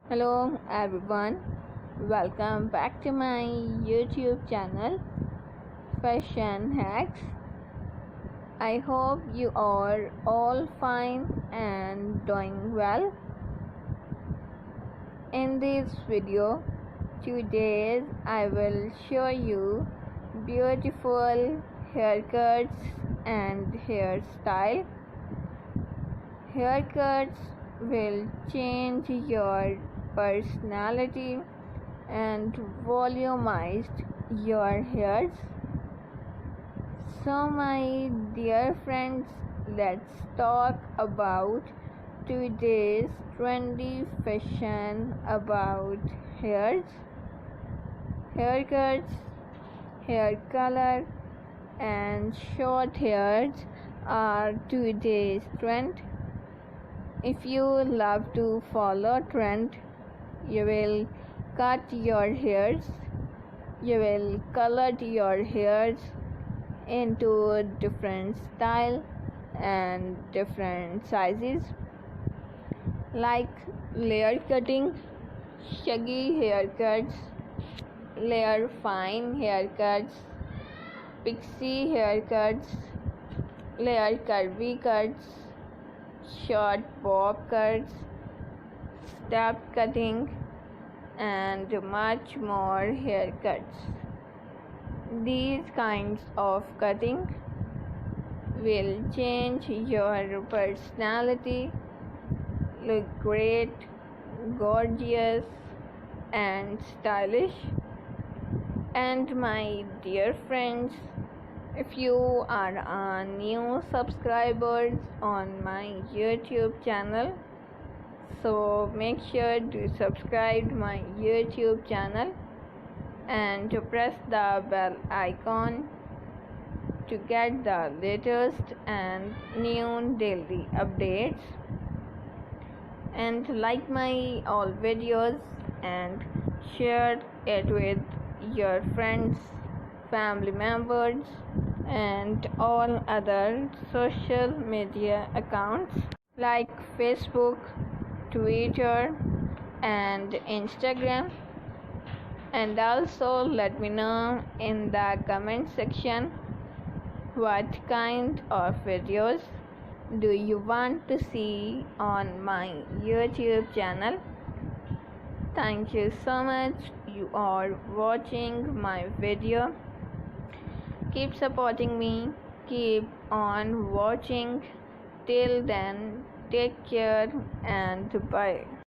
Hello everyone, welcome back to my YouTube channel Fashion Hacks. I hope you are all fine and doing well. In this video, today I will show you beautiful haircuts and hairstyle. Haircuts will change your personality and volumize your hairs. So my dear friends, let's talk about today's trendy fashion about hairs, haircuts, hair color and short hairs are today's trend. If you love to follow trend, you will cut your hairs, you will color your hairs into different style and different sizes like layer cutting, shaggy haircuts, layer fine haircuts, pixie haircuts, layer curvy cuts, short bob cuts, step cutting and much more haircuts. These kinds of cutting will change your personality, look great, gorgeous and stylish. And my dear friends, if you are new subscribers on my YouTube channel, so make sure to subscribe my YouTube channel and to press the bell icon to get the latest and new daily updates, and like my all videos and share it with your friends, family members and all other social media accounts like Facebook, Twitter and Instagram. And also let me know in the comment section what kind of videos do you want to see on my YouTube channel. Thank you so much you are watching my video. Keep supporting me, keep on watching. Till then, take care and bye.